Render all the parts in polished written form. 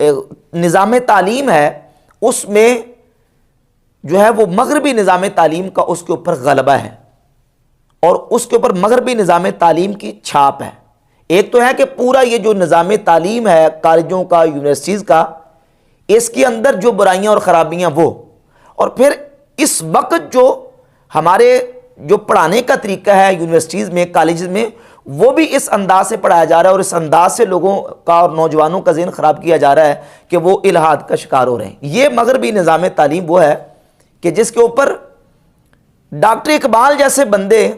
نظام تعلیم ہے اس میں جو ہے وہ مغربی نظام تعلیم کا اس کے اوپر غلبہ ہے اور اس کے اوپر مغربی نظام تعلیم کی چھاپ ہے۔ ایک تو ہے کہ پورا یہ جو نظام تعلیم ہے کالجوں کا، یونیورسٹیز کا، اس کے اندر جو برائیاں اور خرابیاں وہ، اور پھر اس وقت جو ہمارے جو پڑھانے کا طریقہ ہے یونیورسٹیز میں، کالجز میں، وہ بھی اس انداز سے پڑھایا جا رہا ہے اور اس انداز سے لوگوں کا اور نوجوانوں کا ذہن خراب کیا جا رہا ہے کہ وہ الحاد کا شکار ہو رہے ہیں۔ یہ مغربی نظام تعلیم وہ ہے کہ جس کے اوپر ڈاکٹر اقبال جیسے بندے،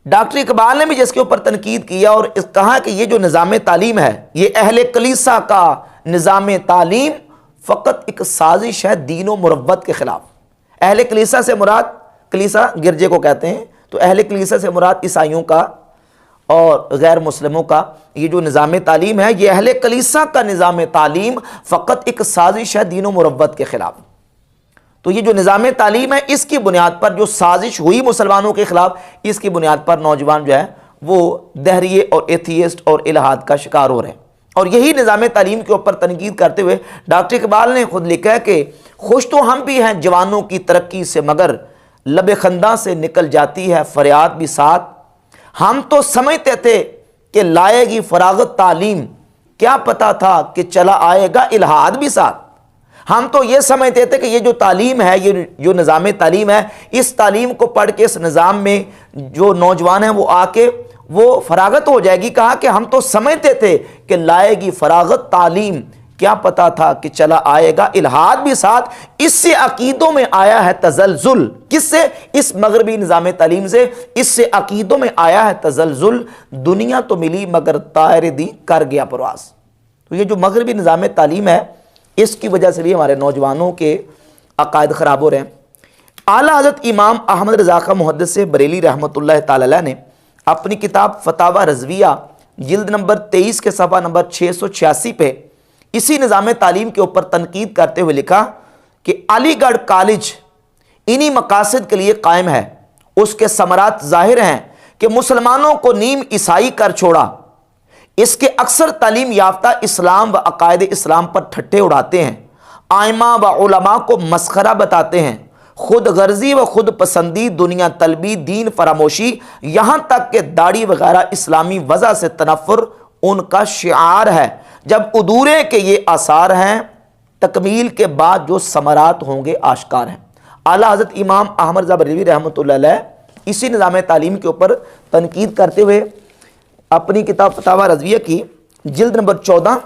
ڈاکٹر اقبال نے بھی جس کے اوپر تنقید کیا اور کہا کہ یہ جو نظام تعلیم ہے یہ اہل کلیسا کا نظام تعلیم فقط ایک سازش ہے دین و مروت کے خلاف۔ اہل کلیسا سے مراد، کلیسا گرجے کو کہتے ہیں، تو اہل کلیسا سے مراد عیسائیوں کا اور غیر مسلموں کا یہ جو نظام تعلیم ہے، یہ اہل کلیسا کا نظام تعلیم فقط ایک سازش ہے دین و مروت کے خلاف۔ تو یہ جو نظام تعلیم ہے اس کی بنیاد پر جو سازش ہوئی مسلمانوں کے خلاف، اس کی بنیاد پر نوجوان جو ہے وہ دہریے اور ایتھیسٹ اور الحاد کا شکار ہو رہے ہیں۔ اور یہی نظام تعلیم کے اوپر تنقید کرتے ہوئے ڈاکٹر اقبال نے خود لکھا ہے کہ خوش تو ہم بھی ہیں جوانوں کی ترقی سے، مگر لب خنداں سے نکل جاتی ہے فریاد بھی ساتھ۔ ہم تو سمجھتے تھے کہ لائے گی فراغت تعلیم، کیا پتا تھا کہ چلا آئے گا الحاد بھی ساتھ۔ ہم تو یہ سمجھتے تھے کہ یہ جو تعلیم ہے، یہ جو نظام تعلیم ہے، اس تعلیم کو پڑھ کے اس نظام میں جو نوجوان ہیں وہ آ کے وہ فراغت ہو جائے گی۔ کہا کہ ہم تو سمجھتے تھے کہ لائے گی فراغت تعلیم، کیا پتا تھا کہ چلا آئے گا الحاد بھی ساتھ۔ اس سے عقیدوں میں آیا ہے تزلزل۔ کس سے؟ اس مغربی نظام تعلیم سے اس سے عقیدوں میں آیا ہے تزلزل۔ دنیا تو ملی مگر طائر دی کر گیا پرواز۔ تو یہ جو مغربی نظام تعلیم ہے اس کی وجہ سے بھی ہمارے نوجوانوں کے عقائد خراب ہو رہے ہیں۔ اعلیٰ حضرت امام احمد رضا خاں محدث بریلی رحمۃ اللہ تعالی علیہ نے اپنی کتاب فتاوی رضویہ جلد نمبر 23 کے صفحہ نمبر 686 پہ اسی نظام تعلیم کے اوپر تنقید کرتے ہوئے لکھا کہ علی گڑھ کالج انہی مقاصد کے لیے قائم ہے، اس کے ثمرات ظاہر ہیں کہ مسلمانوں کو نیم عیسائی کر چھوڑا۔ اس کے اکثر تعلیم یافتہ اسلام و عقائد اسلام پر ٹھٹے اڑاتے ہیں، ائمہ و علماء کو مسخرہ بتاتے ہیں، خود غرضی و خود پسندی، دنیا طلبی، دین فراموشی، یہاں تک کہ داڑھی وغیرہ اسلامی وضع سے تنفر ان کا شعار ہے۔ جب عدورے کے یہ آثار ہیں، تکمیل کے بعد جو ثمرات ہوں گے آشکار ہیں۔ اعلیٰ حضرت امام احمد رضا بریلوی رحمۃ اللہ علیہ اسی نظام تعلیم کے اوپر تنقید کرتے ہوئے اپنی کتاب فتاوی رضویہ کی جلد نمبر 14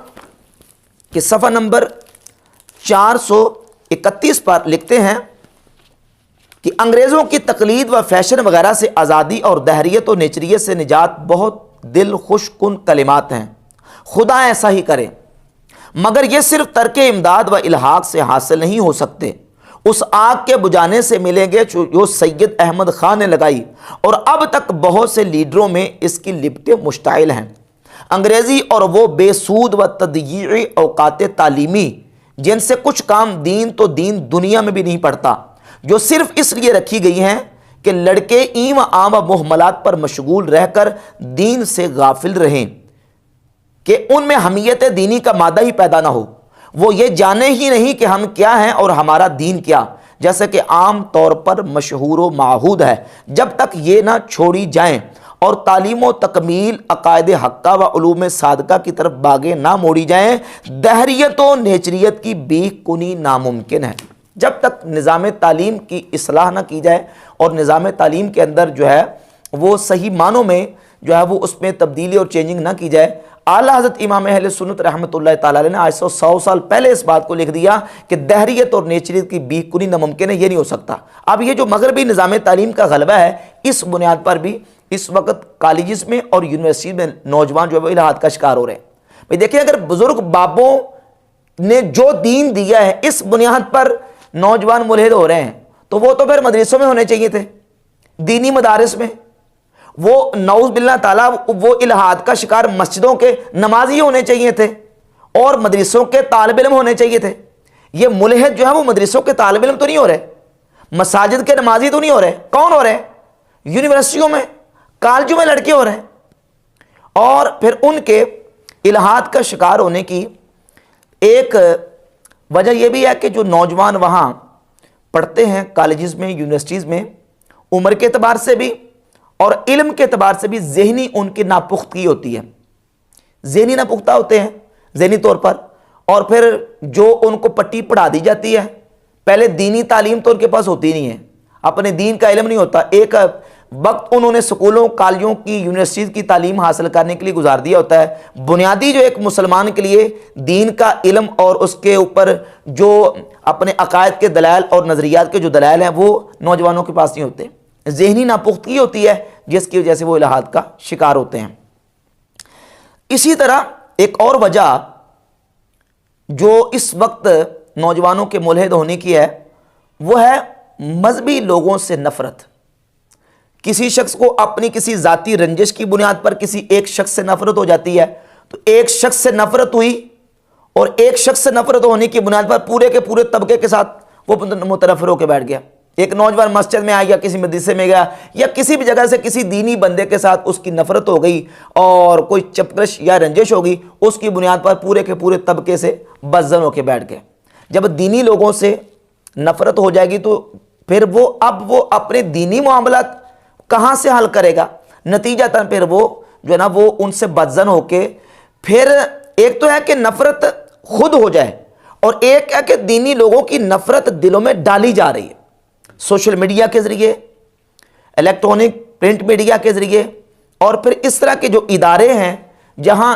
کے صفحہ نمبر 431 پر لکھتے ہیں کہ انگریزوں کی تقلید و فیشن وغیرہ سے آزادی اور دہریت و نیچریت سے نجات بہت دل خوش کن کلمات ہیں، خدا ایسا ہی کرے، مگر یہ صرف ترک امداد و الحاق سے حاصل نہیں ہو سکتے۔ اس آگ کے بجھانے سے ملیں گے جو سید احمد خان نے لگائی، اور اب تک بہت سے لیڈروں میں اس کی لپٹیں مشتعل ہیں۔ انگریزی اور وہ بے سود و تضییع اوقات تعلیمی جن سے کچھ کام دین تو دین دنیا میں بھی نہیں پڑتا، جو صرف اس لیے رکھی گئی ہیں کہ لڑکے ایم عام و محملات پر مشغول رہ کر دین سے غافل رہیں، کہ ان میں حمیت دینی کا مادہ ہی پیدا نہ ہو، وہ یہ جانے ہی نہیں کہ ہم کیا ہیں اور ہمارا دین کیا، جیسا کہ عام طور پر مشہور و معہود ہے۔ جب تک یہ نہ چھوڑی جائیں اور تعلیم و تکمیل، عقائد حقہ و علوم صادقہ کی طرف باغیں نہ موڑی جائیں، دہریت و نیچریت کی بیخ کنی ناممکن ہے۔ جب تک نظام تعلیم کی اصلاح نہ کی جائے اور نظام تعلیم کے اندر جو ہے وہ صحیح معنوں میں جو ہے وہ اس میں تبدیلی اور چینجنگ نہ کی جائے۔ اعلیٰ حضرت امام اہل سنت رحمۃ اللہ تعالی علیہ نے آج سے 100 سال پہلے اس بات کو لکھ دیا کہ دہریت اور نیچریت کی بیخ کنی ناممکن ہے، یہ نہیں ہو سکتا۔ اب یہ جو مغربی نظام تعلیم کا غلبہ ہے، اس بنیاد پر بھی اس وقت کالجز میں اور یونیورسٹی میں نوجوان جو ہے وہ الحاد کا شکار ہو رہے ہیں۔ بھئی دیکھیں، اگر بزرگ بابوں نے جو دین دیا ہے اس بنیاد پر نوجوان ملحد ہو رہے ہیں تو وہ تو پھر مدرسوں میں ہونے چاہیے تھے، دینی مدارس میں۔ وہ نعوذ باللہ تعالیٰ وہ الحاد کا شکار مسجدوں کے نمازی ہونے چاہیے تھے اور مدرسوں کے طالب علم ہونے چاہیے تھے۔ یہ ملحد جو ہے وہ مدرسوں کے طالب علم تو نہیں ہو رہے، مساجد کے نمازی تو نہیں ہو رہے، کون ہو رہے ہیں؟ یونیورسٹیوں میں، کالجوں میں لڑکے ہو رہے ہیں، اور پھر ان کے الحاد کا شکار ہونے کی ایک وجہ یہ بھی ہے کہ جو نوجوان وہاں پڑھتے ہیں کالجز میں، یونیورسٹیز میں، عمر کے اعتبار سے بھی اور علم کے اعتبار سے بھی ذہنی ان کی ناپختگی ہوتی ہے، ذہنی ناپختہ ہوتے ہیں ذہنی طور پر، اور پھر جو ان کو پٹی پڑھا دی جاتی ہے، پہلے دینی تعلیم تو ان کے پاس ہوتی نہیں ہے، اپنے دین کا علم نہیں ہوتا، ایک وقت انہوں نے سکولوں، کالجوں کی، یونیورسٹیز کی تعلیم حاصل کرنے کے لیے گزار دیا ہوتا ہے، بنیادی جو ایک مسلمان کے لیے دین کا علم اور اس کے اوپر جو اپنے عقائد کے دلائل اور نظریات کے جو دلائل ہیں وہ نوجوانوں کے پاس نہیں ہوتے، ذہنی ناپختگی ہوتی ہے جس کی وجہ سے وہ الحاد کا شکار ہوتے ہیں۔ اسی طرح ایک اور وجہ جو اس وقت نوجوانوں کے ملحد ہونے کی ہے وہ ہے مذہبی لوگوں سے نفرت۔ کسی شخص کو اپنی کسی ذاتی رنجش کی بنیاد پر کسی ایک شخص سے نفرت ہو جاتی ہے، تو ایک شخص سے نفرت ہوئی اور ایک شخص سے نفرت ہونے کی بنیاد پر پورے کے پورے طبقے کے ساتھ وہ متنفر ہو کے بیٹھ گیا۔ ایک نوجوان مسجد میں آیا یا کسی مدرسے میں گیا یا کسی بھی جگہ سے کسی دینی بندے کے ساتھ اس کی نفرت ہو گئی اور کوئی چپکش یا رنجش ہو گئی، اس کی بنیاد پر پورے کے پورے طبقے سے بدظن ہو کے بیٹھ گئے۔ جب دینی لوگوں سے نفرت ہو جائے گی تو پھر وہ اپنے دینی معاملات کہاں سے حل کرے گا؟ نتیجتاً پھر وہ جو ہے نا وہ ان سے بدظن ہو کے پھر ایک تو ہے کہ نفرت خود ہو جائے اور ایک ہے کہ دینی لوگوں کی نفرت دلوں میں ڈالی جا رہی ہے، سوشل میڈیا کے ذریعے، الیکٹرانک پرنٹ میڈیا کے ذریعے، اور پھر اس طرح کے جو ادارے ہیں جہاں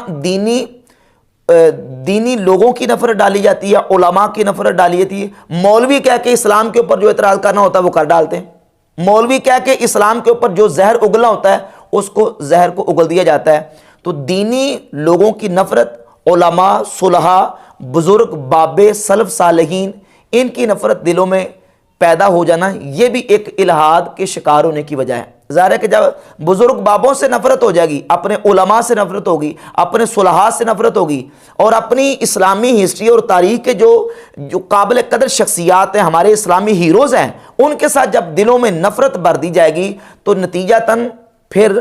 دینی لوگوں کی نفرت ڈالی جاتی ہے، علماء کی نفرت ڈالی جاتی ہے۔ مولوی کہہ کے اسلام کے اوپر جو اعتراض کرنا ہوتا ہے وہ کر ڈالتے ہیں، مولوی کہہ کے اسلام کے اوپر جو زہر اگلنا ہوتا ہے اس کو زہر کو اگل دیا جاتا ہے۔ تو دینی لوگوں کی نفرت، علماء، صلحاء، بزرگ، بابے، سلف صالحین، ان کی نفرت دلوں میں پیدا ہو جانا یہ بھی ایک الحاد کے شکار ہونے کی وجہ ہے۔ ظاہر ہے کہ جب بزرگ بابوں سے نفرت ہو جائے گی، اپنے علماء سے نفرت ہوگی، اپنے صلحاء سے نفرت ہوگی، اور اپنی اسلامی ہسٹری اور تاریخ کے جو قابل قدر شخصیات ہیں، ہمارے اسلامی ہیروز ہیں، ان کے ساتھ جب دلوں میں نفرت بھر دی جائے گی تو نتیجتاً پھر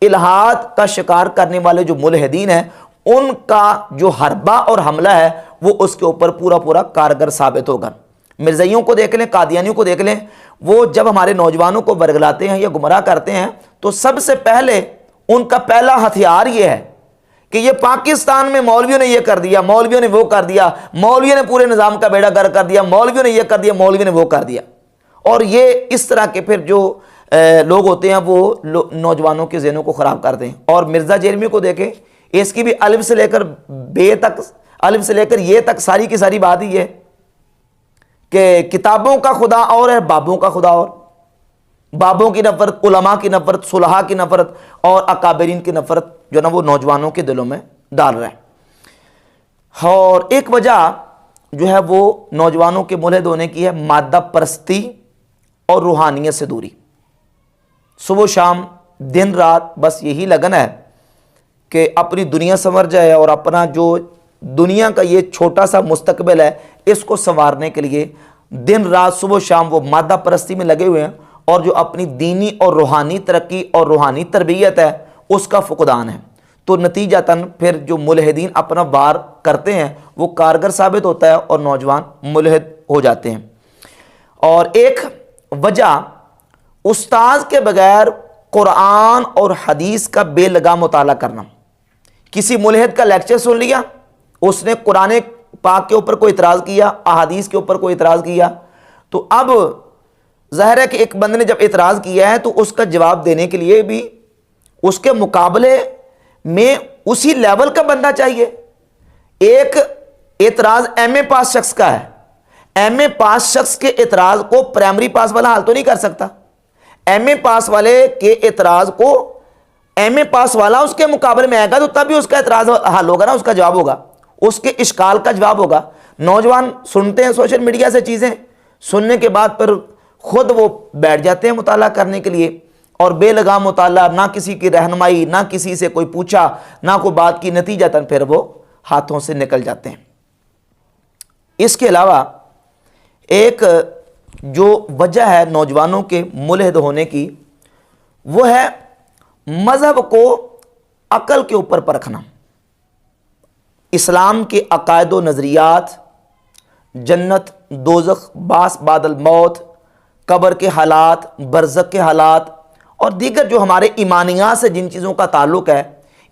الحاد کا شکار کرنے والے جو ملحدین ہیں ان کا جو حربہ اور حملہ ہے وہ اس کے اوپر پورا کارگر ثابت ہوگا۔ مرزائیوں کو دیکھ لیں، قادیانیوں کو دیکھ لیں، وہ جب ہمارے نوجوانوں کو ورگلاتے ہیں یا گمراہ کرتے ہیں تو سب سے پہلے ان کا پہلا ہتھیار یہ ہے کہ یہ پاکستان میں مولویوں نے یہ کر دیا، مولویوں نے وہ کر دیا، مولویوں نے پورے نظام کا بیڑا گر کر دیا، مولویوں نے یہ کر دیا، مولویوں نے وہ کر دیا۔ اور یہ اس طرح کے پھر جو لوگ ہوتے ہیں وہ نوجوانوں کے ذہنوں کو خراب کرتے ہیں۔ اور مرزا جیلمی کو دیکھیں، اس کی بھی الف سے لے کر بے تک، الف سے لے کر یہ تک ساری کی ساری بات ہی ہے کہ کتابوں کا خدا اور ہے، بابوں کا خدا اور، بابوں کی نفرت، علماء کی نفرت، صلحاء کی نفرت اور اکابرین کی نفرت جو نا وہ نوجوانوں کے دلوں میں ڈال رہا ہے۔ اور ایک وجہ جو ہے وہ نوجوانوں کے ملحد ہونے کی ہے مادہ پرستی اور روحانیت سے دوری۔ صبح و شام، دن رات بس یہی لگن ہے کہ اپنی دنیا سنور جائے اور اپنا جو دنیا کا یہ چھوٹا سا مستقبل ہے اس کو سنوارنے کے لیے دن رات صبح و شام وہ مادہ پرستی میں لگے ہوئے ہیں، اور جو اپنی دینی اور روحانی ترقی اور روحانی تربیت ہے اس کا فقدان ہے۔ تو نتیجتاً پھر جو ملحدین اپنا وار کرتے ہیں وہ کارگر ثابت ہوتا ہے اور نوجوان ملحد ہو جاتے ہیں۔ اور ایک وجہ استاذ کے بغیر قرآن اور حدیث کا بے لگام مطالعہ کرنا۔ کسی ملحد کا لیکچر سن لیا، اس نے قرآن پاک کے اوپر کوئی اعتراض کیا، احادیث کے اوپر کوئی اعتراض کیا، تو اب ظاہر ہے کہ ایک بندے نے جب اعتراض کیا ہے تو اس کا جواب دینے کے لیے بھی اس کے مقابلے میں اسی لیول کا بندہ چاہیے۔ ایک اعتراض ایم اے پاس شخص کا ہے، ایم اے پاس شخص کے اعتراض کو پرائمری پاس والا حل تو نہیں کر سکتا۔ ایم اے پاس والے کے اعتراض کو ایم اے پاس والا اس کے مقابلے میں آئے گا تو تب بھی اس کا اعتراض حل ہوگا نا، اس کا جواب ہوگا، اس کے اشکال کا جواب ہوگا۔ نوجوان سنتے ہیں سوشل میڈیا سے چیزیں، سننے کے بعد پھر خود وہ بیٹھ جاتے ہیں مطالعہ کرنے کے لیے، اور بے لگام مطالعہ، نہ کسی کی رہنمائی، نہ کسی سے کوئی پوچھا، نہ کوئی بات کی، نتیجتاً پھر وہ ہاتھوں سے نکل جاتے ہیں۔ اس کے علاوہ ایک جو وجہ ہے نوجوانوں کے ملحد ہونے کی وہ ہے مذہب کو عقل کے اوپر پرکھنا۔ اسلام کے عقائد و نظریات، جنت، دوزخ، باس بعد الموت، قبر کے حالات، برزخ کے حالات اور دیگر جو ہمارے ایمانیات سے جن چیزوں کا تعلق ہے،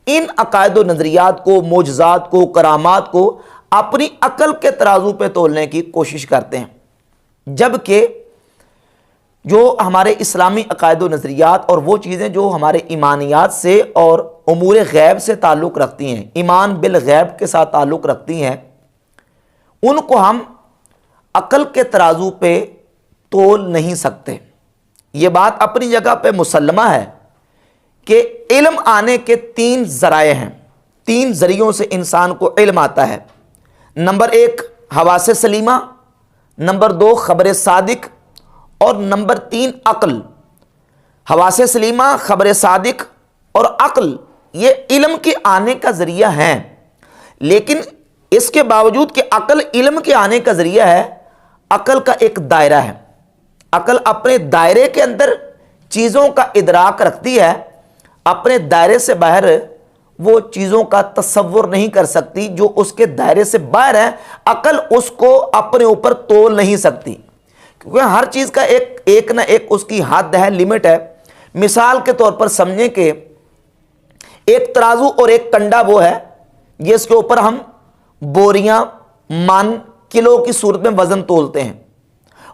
ان عقائد و نظریات کو، معجزات کو، کرامات کو اپنی عقل کے ترازو پہ تولنے کی کوشش کرتے ہیں، جبکہ جو ہمارے اسلامی عقائد و نظریات اور وہ چیزیں جو ہمارے ایمانیات سے اور امور غیب سے تعلق رکھتی ہیں، ایمان بالغیب کے ساتھ تعلق رکھتی ہیں، ان کو ہم عقل کے ترازو پہ تول نہیں سکتے۔ یہ بات اپنی جگہ پہ مسلمہ ہے کہ علم آنے کے 3 ذرائع ہیں، 3 ذریعوں سے انسان کو علم آتا ہے۔ نمبر 1 حواس سلیمہ، نمبر 2 خبر صادق اور نمبر 3 عقل۔ حواس سلیمہ، خبر صادق اور عقل یہ علم کے آنے کا ذریعہ ہیں، لیکن اس کے باوجود کہ عقل علم کے آنے کا ذریعہ ہے، عقل کا ایک دائرہ ہے۔ عقل اپنے دائرے کے اندر چیزوں کا ادراک رکھتی ہے، اپنے دائرے سے باہر وہ چیزوں کا تصور نہیں کر سکتی۔ جو اس کے دائرے سے باہر ہے، عقل اس کو اپنے اوپر تول نہیں سکتی، کیونکہ ہر چیز کا ایک نہ ایک اس کی حد ہے، لمٹ ہے۔ مثال کے طور پر سمجھیں کہ ایک ترازو اور ایک کنڈا وہ ہے جس کے اوپر ہم بوریاں، من، کلو کی صورت میں وزن تولتے ہیں،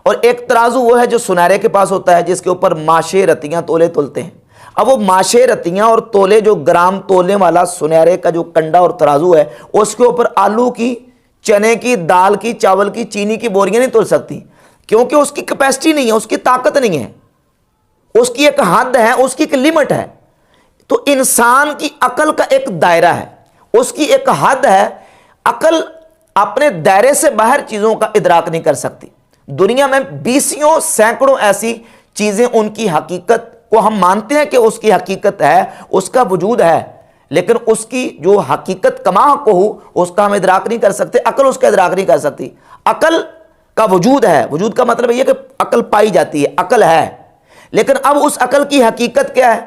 اور ایک ترازو وہ ہے جو سنارے کے پاس ہوتا ہے جس کے اوپر ماشے، رتیاں، تولے تولتے ہیں۔ اب وہ ماشے، رتیاں اور تولے جو گرام تولنے والا سنارے کا جو کنڈا اور ترازو ہے، اس کے اوپر آلو کی، چنے کی، دال کی، چاول کی، چینی کی بوریاں نہیں تول سکتی، کیونکہ اس کی کیپیسٹی نہیں ہے، اس کی طاقت نہیں ہے، اس کی ایک حد ہے، اس کی ایک لمٹ ہے۔ تو انسان کی عقل کا ایک دائرہ ہے، اس کی ایک حد ہے۔ عقل اپنے دائرے سے باہر چیزوں کا ادراک نہیں کر سکتی۔ دنیا میں 20 سینکڑوں ایسی چیزیں ان کی حقیقت کو ہم مانتے ہیں کہ اس کی حقیقت ہے، اس کا وجود ہے، لیکن اس کی جو حقیقت کما کو ہو اس کا ہم ادراک نہیں کر سکتے، عقل اس کا ادراک نہیں کر سکتی۔ عقل کا وجود ہے، وجود کا مطلب یہ کہ عقل پائی جاتی ہے، عقل ہے، لیکن اب اس عقل کی حقیقت کیا ہے؟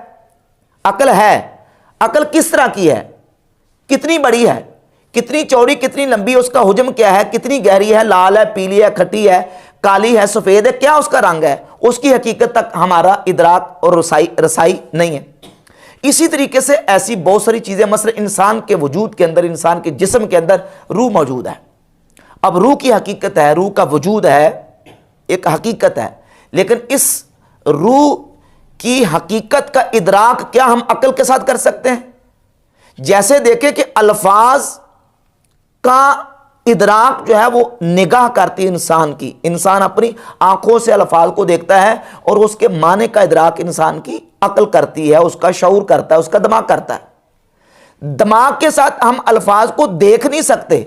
عقل ہے، عقل کس طرح کی ہے، کتنی بڑی ہے، کتنی چوڑی، کتنی لمبی، اس کا حجم کیا ہے، کتنی گہری ہے، لال ہے، پیلی ہے، کھٹی ہے، کالی ہے، سفید ہے، کیا اس کا رنگ ہے، اس کی حقیقت تک ہمارا ادراک اور رسائی نہیں ہے۔ اسی طریقے سے ایسی بہت ساری چیزیں، مثلا انسان کے وجود کے اندر، انسان کے جسم کے اندر روح موجود ہے۔ اب روح کی حقیقت ہے، روح کا وجود ہے، ایک حقیقت ہے، لیکن اس روح کی حقیقت کا ادراک کیا ہم عقل کے ساتھ کر سکتے ہیں؟ جیسے دیکھیں کہ الفاظ کا ادراک جو ہے وہ نگاہ کرتی ہے انسان کی، انسان اپنی آنکھوں سے الفاظ کو دیکھتا ہے اور اس کے معنی کا ادراک انسان کی عقل کرتی ہے، اس کا شعور کرتا ہے، اس کا دماغ کرتا ہے۔ دماغ کے ساتھ ہم الفاظ کو دیکھ نہیں سکتے،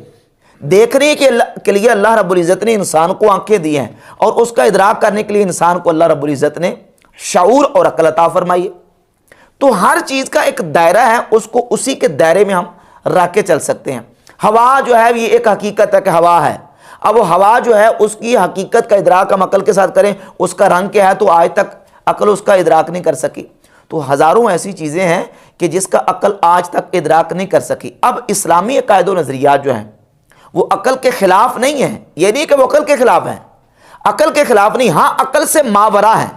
دیکھنے کے لیے اللہ رب العزت نے انسان کو آنکھیں دی ہیں، اور اس کا ادراک کرنے کے لیے انسان کو اللہ رب العزت نے شعور اور عقل عطا فرمائی ہے۔ تو ہر چیز کا ایک دائرہ ہے، اس کو اسی کے دائرے میں ہم رکھ کے چل سکتے ہیں۔ ہوا جو ہے یہ ایک حقیقت ہے کہ ہوا ہے، اب وہ ہوا جو ہے اس کی حقیقت کا ادراک ہم عقل کے ساتھ کریں، اس کا رنگ کیا ہے تو آج تک عقل اس کا ادراک نہیں کر سکی۔ تو ہزاروں ایسی چیزیں ہیں کہ جس کا عقل آج تک ادراک نہیں کر سکی۔ اب اسلامی عقائد و نظریات جو ہیں وہ عقل کے خلاف نہیں ہیں، یہ نہیں کہ وہ عقل کے خلاف ہیں، عقل کے خلاف نہیں، ہاں عقل سے ماورا ہیں،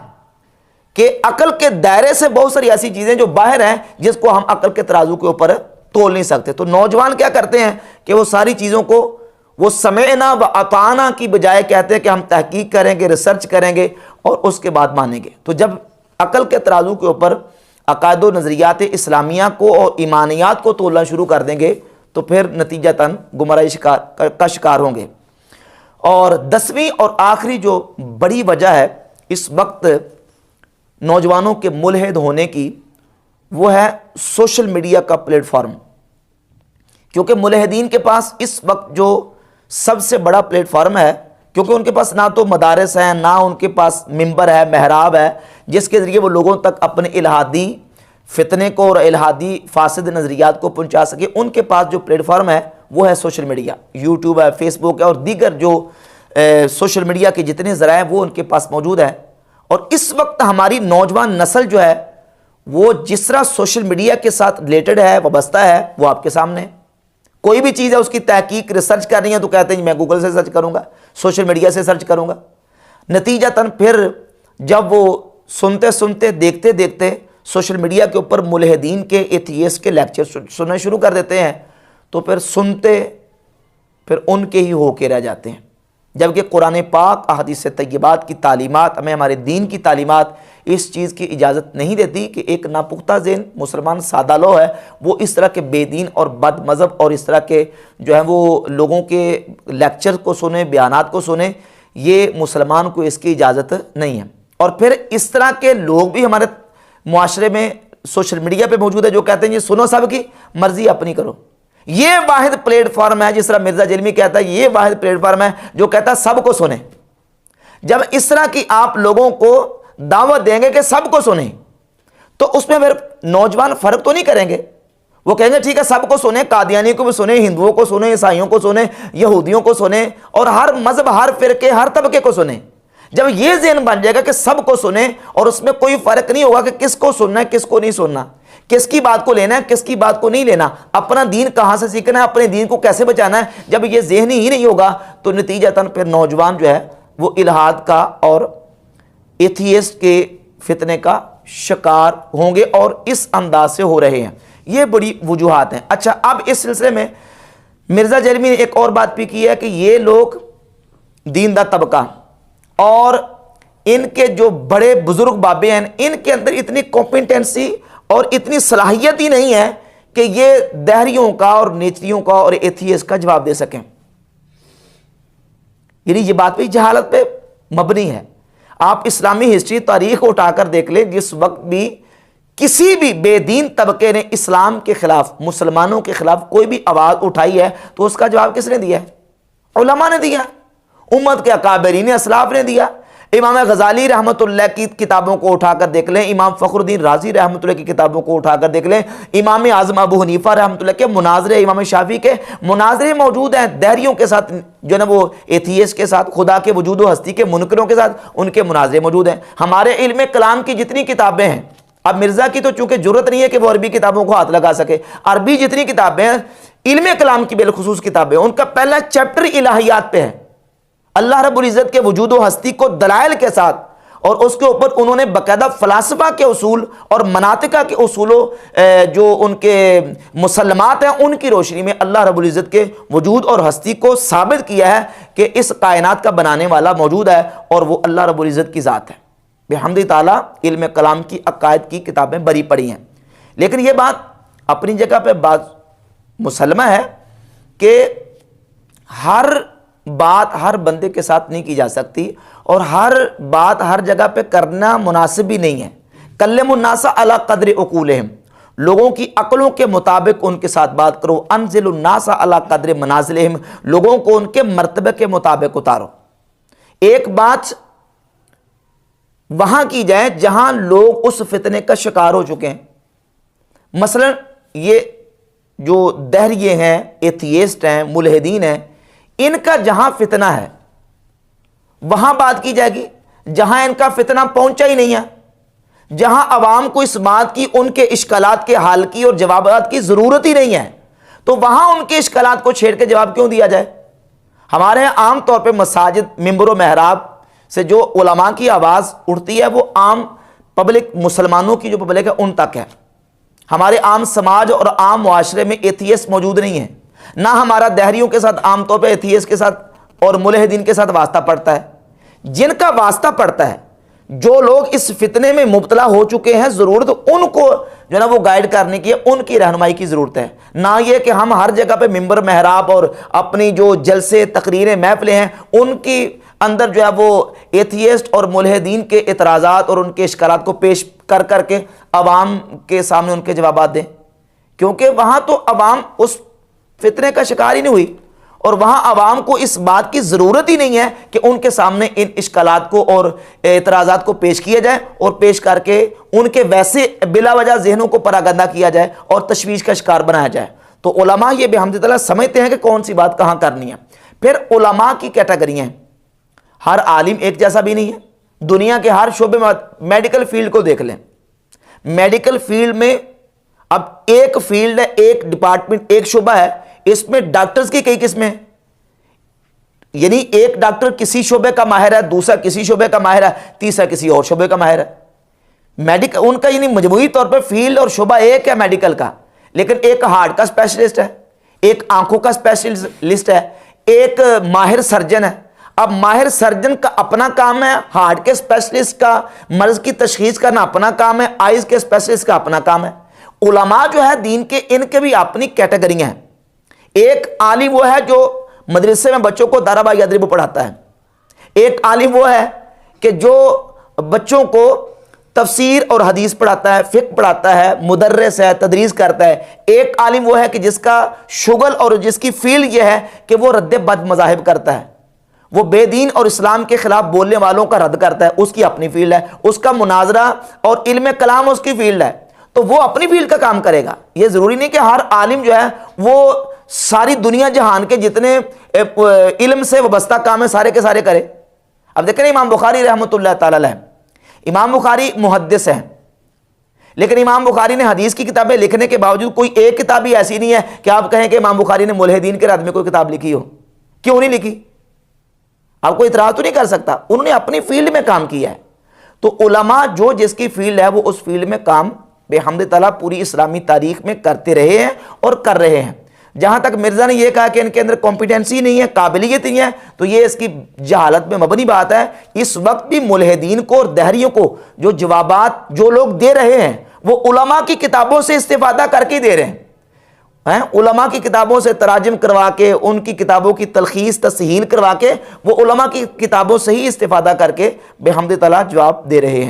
کہ عقل کے دائرے سے بہت ساری ایسی چیزیں جو باہر ہیں جس کو ہم عقل کے ترازو کے اوپر تول نہیں سکتے۔ تو نوجوان کیا کرتے ہیں کہ وہ ساری چیزوں کو وہ سمعنا و اطعنا کی بجائے کہتے ہیں کہ ہم تحقیق کریں گے، ریسرچ کریں گے اور اس کے بعد مانیں گے۔ تو جب عقل کے ترازو کے اوپر عقائد و نظریات اسلامیہ کو اور ایمانیات کو تولنا شروع کر دیں گے تو پھر نتیجتاً گمراہی کا شکار ہوں گے۔ اور 10ویں اور آخری جو بڑی وجہ ہے اس وقت نوجوانوں کے ملحد ہونے کی، وہ ہے سوشل میڈیا کا پلیٹ فارم۔ کیونکہ ملحدین کے پاس اس وقت جو سب سے بڑا پلیٹ فارم ہے، کیونکہ ان کے پاس نہ تو مدارس ہیں، نہ ان کے پاس ممبر ہے، محراب ہے جس کے ذریعے وہ لوگوں تک اپنے الہادی فتنے کو اور الہادی فاسد نظریات کو پہنچا سکے۔ ان کے پاس جو پلیٹ فارم ہے وہ ہے سوشل میڈیا، یوٹیوب ہے، فیس بک ہے اور دیگر جو سوشل میڈیا کے جتنے ذرائع وہ ان کے پاس موجود ہیں۔ اور اس وقت ہماری نوجوان نسل جو ہے وہ جس طرح سوشل میڈیا کے ساتھ ریلیٹڈ ہے، وابستہ ہے، وہ آپ کے سامنے ہے۔ کوئی بھی چیز ہے اس کی تحقیق ریسرچ کرنی ہے تو کہتے ہیں میں گوگل سے سرچ کروں گا, سوشل میڈیا سے سرچ کروں گا. نتیجتاً پھر جب وہ سنتے سنتے دیکھتے دیکھتے سوشل میڈیا کے اوپر ملحدین کے ایتھیسٹ کے لیکچر سننا شروع کر دیتے ہیں تو پھر سنتے پھر ان کے ہی ہو کے رہ جاتے ہیں. جبکہ قرآن پاک احادیث طیبات کی تعلیمات, ہمیں ہمارے دین کی تعلیمات اس چیز کی اجازت نہیں دیتی کہ ایک ناپختہ ذہن مسلمان سادہ لو ہے وہ اس طرح کے بے دین اور بد مذہب اور اس طرح کے جو ہے وہ لوگوں کے لیکچر کو سنیں, بیانات کو سنیں. یہ مسلمان کو اس کی اجازت نہیں ہے. اور پھر اس طرح کے لوگ بھی ہمارے معاشرے میں سوشل میڈیا پہ موجود ہے جو کہتے ہیں یہ سنو سب کی مرضی اپنی کرو. یہ واحد پلیٹ فارم ہے, جس طرح مرزا جیلمی کہتا ہے یہ واحد پلیٹ فارم ہے جو کہتا ہے سب کو سنیں. جب اس طرح کی آپ لوگوں کو دعوت دیں گے کہ سب کو سنیں تو اس میں پھر نوجوان فرق تو نہیں کریں گے. وہ کہیں گے ٹھیک ہے سب کو سنیں, قادیانی کو بھی سنیں, ہندوؤں کو سنیں, عیسائیوں کو سنیں, یہودیوں کو سنیں اور ہر مذہب, ہر فرقے, ہر طبقے کو سنیں. جب یہ ذہن بن جائے گا کہ سب کو سنیں اور اس میں کوئی فرق نہیں ہوگا کہ کس کو سننا ہے کس کو نہیں سننا, کس کی بات کو لینا ہے کس کی بات کو نہیں لینا, اپنا دین کہاں سے سیکھنا ہے, اپنے دین کو کیسے بچانا ہے, جب یہ ذہن ہی نہیں ہوگا تو نتیجتاً پھر نوجوان جو ہے وہ الحاد کا اور ایتھیسٹ کے فتنے کا شکار ہوں گے اور اس انداز سے ہو رہے ہیں. یہ بڑی وجوہات ہیں. اچھا, اب اس سلسلے میں مرزا جیلمی نے ایک اور بات بھی کی ہے کہ یہ لوگ دیندار طبقہ اور ان کے جو بڑے بزرگ بابے ہیں ان کے اندر اتنی کمپیٹنسی اور اتنی صلاحیت ہی نہیں ہے کہ یہ دہریوں کا اور نیچریوں کا اور ایتھیسٹ کا جواب دے سکیں. یعنی یہ بات بھی جہالت پہ مبنی ہے. آپ اسلامی ہسٹری تاریخ کو اٹھا کر دیکھ لیں, جس وقت بھی کسی بھی بے دین طبقے نے اسلام کے خلاف, مسلمانوں کے خلاف کوئی بھی آواز اٹھائی ہے تو اس کا جواب کس نے دیا ہے؟ علماء نے دیا, امت کے اکابرین اسلاف نے دیا. امام غزالی رحمۃ اللہ کی کتابوں کو اٹھا کر دیکھ لیں, امام فخر الدین رازی رحمۃ اللہ کی کتابوں کو اٹھا کر دیکھ لیں, امام اعظم ابو حنیفہ رحمۃ اللہ کے مناظرے, امام شافعی کے مناظرے موجود ہیں. دہریوں کے ساتھ جو ہے نا وہ ایتھیسٹ کے ساتھ, خدا کے وجود و ہستی کے منکروں کے ساتھ ان کے مناظرے موجود ہیں. ہمارے علم کلام کی جتنی کتابیں ہیں, اب مرزا کی تو چونکہ ضرورت نہیں ہے کہ وہ عربی کتابوں کو ہاتھ لگا سکے, عربی جتنی کتابیں ہیں علم کلام کی بالخصوص کتابیں, ان کا پہلا چیپٹر الہیات پہ ہے. اللہ رب العزت کے وجود و ہستی کو دلائل کے ساتھ, اور اس کے اوپر انہوں نے باقاعدہ فلاسفہ کے اصول اور مناطقہ کے اصولوں جو ان کے مسلمات ہیں ان کی روشنی میں اللہ رب العزت کے وجود اور ہستی کو ثابت کیا ہے کہ اس کائنات کا بنانے والا موجود ہے اور وہ اللہ رب العزت کی ذات ہے. بحمد تعالیٰ علم کلام کی عقائد کی کتابیں بری پڑی ہیں. لیکن یہ بات اپنی جگہ پہ بات مسلمہ ہے کہ ہر بات ہر بندے کے ساتھ نہیں کی جا سکتی اور ہر بات ہر جگہ پہ کرنا مناسب بھی نہیں ہے. کلم الناس علی قدر عقولہم, لوگوں کی عقلوں کے مطابق ان کے ساتھ بات کرو. انزل الناس علی قدر منازلہم, لوگوں کو ان کے مرتبے کے مطابق اتارو. ایک بات وہاں کی جائے جہاں لوگ اس فتنے کا شکار ہو چکے ہیں. مثلا یہ جو دہریے ہیں, ایتھیسٹ ہیں, ملحدین ہیں, ان کا جہاں فتنہ ہے وہاں بات کی جائے گی. جہاں ان کا فتنہ پہنچا ہی نہیں ہے, جہاں عوام کو اس بات کی ان کے اشکالات کے حل کی اور جوابات کی ضرورت ہی نہیں ہے, تو وہاں ان کے اشکالات کو چھیڑ کے جواب کیوں دیا جائے؟ ہمارے یہاں عام طور پہ مساجد, ممبر و محراب سے جو علماء کی آواز اٹھتی ہے وہ عام پبلک, مسلمانوں کی جو پبلک ہے ان تک ہے. ہمارے عام سماج اور عام معاشرے میں ایتھیسٹ موجود نہیں ہے. نہ ہمارا دہریوں کے ساتھ عام طور پہ ایتھیسٹ کے ساتھ اور ملحدین کے ساتھ واسطہ پڑتا ہے. جن کا واسطہ پڑتا ہے, جو لوگ اس فتنے میں مبتلا ہو چکے ہیں, ضرورت ان کو جو ہے نا وہ گائیڈ کرنے کی, ان کی رہنمائی کی ضرورت ہے. نہ یہ کہ ہم ہر جگہ پہ ممبر محراب اور اپنی جو جلسے تقریریں محفلیں ہیں ان کی اندر جو ہے وہ ایتھیسٹ اور ملحدین کے اعتراضات اور ان کے اشکالات کو پیش کر کر کے عوام کے سامنے ان کے جوابات دیں. کیونکہ وہاں تو عوام اس فتنے کا شکار ہی نہیں ہوئی اور وہاں عوام کو اس بات کی ضرورت ہی نہیں ہے کہ ان کے سامنے ان اشکالات کو اور اعتراضات کو پیش کیا جائے اور پیش کر کے ان کے ویسے بلا وجہ ذہنوں کو پراگندہ کیا جائے اور تشویش کا شکار بنایا جائے. تو علماء یہ بحمد اللہ سمجھتے ہیں کہ کون سی بات کہاں کرنی ہے. پھر علماء کی کیٹیگریاں ہیں, ہر عالم ایک جیسا بھی نہیں ہے. دنیا کے ہر شعبے میں, میڈیکل فیلڈ کو دیکھ لیں, میڈیکل فیلڈ میں اب ایک فیلڈ ہے, ایک ڈپارٹمنٹ, ایک شعبہ ہے, اس میں ڈاکٹرز کی کئی قسمیں ہیں، یعنی ایک ڈاکٹر کسی شعبے کا ماہر ہے، دوسرا کسی شعبے کا ماہر ہے، تیسرا کسی اور شعبے کا ماہر ہے۔ میڈیکل ان کا یعنی مجموعی طور پر فیلڈ اور شعبہ ایک ہے میڈیکل کا، لیکن ایک ہارٹ کا اسپیشلسٹ ہے، ایک آنکھوں کا اسپیشلسٹ ہے، ایک ماہر سرجن ہے۔ اب ماہر سرجن کا اپنا کام ہے، ہارٹ کے اسپیشلسٹ کا مرض کی تشخیص کرنا اپنا کام ہے، آئز کے اسپیشلسٹ کا اپنا کام ہے۔ علماء جو ہے دین کے، ان کے بھی اپنی کیٹیگریاں ہیں۔ ایک عالم وہ ہے جو مدرسے میں بچوں کو ضرب یضرب پڑھاتا ہے، ایک عالم وہ ہے کہ جو بچوں کو تفسیر اور حدیث پڑھاتا ہے، فقہ پڑھاتا ہے، مدرس ہے، تدریس کرتا ہے۔ ایک عالم وہ ہے کہ جس کا شغل اور جس کی فیلڈ یہ ہے کہ وہ رد بد مذاہب کرتا ہے، وہ بے دین اور اسلام کے خلاف بولنے والوں کا رد کرتا ہے، اس کی اپنی فیلڈ ہے۔ اس کا مناظرہ اور علم کلام اس کی فیلڈ ہے، تو وہ اپنی فیلڈ کا کام کرے گا۔ یہ ضروری نہیں کہ ہر عالم جو ہے وہ ساری دنیا جہان کے جتنے علم سے وابستہ کام ہے سارے کے سارے کرے۔ اب دیکھیں امام بخاری رحمۃ اللہ تعالی علیہ، امام بخاری محدث ہیں، لیکن امام بخاری نے حدیث کی کتابیں لکھنے کے باوجود کوئی ایک کتاب بھی ایسی نہیں ہے کہ آپ کہیں کہ امام بخاری نے ملحدین کے رد میں کوئی کتاب لکھی ہو۔ کیوں نہیں لکھی؟ آپ کوئی اعتراض تو نہیں کر سکتا، انہوں نے اپنی فیلڈ میں کام کیا ہے۔ تو علماء جو جس کی فیلڈ ہے وہ اس فیلڈ میں کام بحمد تعالیٰ پوری اسلامی تاریخ میں کرتے رہے ہیں اور کر رہے ہیں۔ جہاں تک مرزا نے یہ کہا کہ ان کے اندر کمپیٹنسی نہیں ہے، قابلیت نہیں ہے، تو یہ اس کی جہالت میں مبنی بات ہے۔ اس وقت بھی ملحدین کو اور دہریوں کو جو جوابات جو لوگ دے رہے ہیں وہ علماء کی کتابوں سے استفادہ کر کے دے رہے ہیں، علماء کی کتابوں سے تراجم کروا کے، ان کی کتابوں کی تلخیص تصحیح کروا کے، وہ علماء کی کتابوں سے ہی استفادہ کر کے بحمد تعالیٰ جواب دے رہے ہیں۔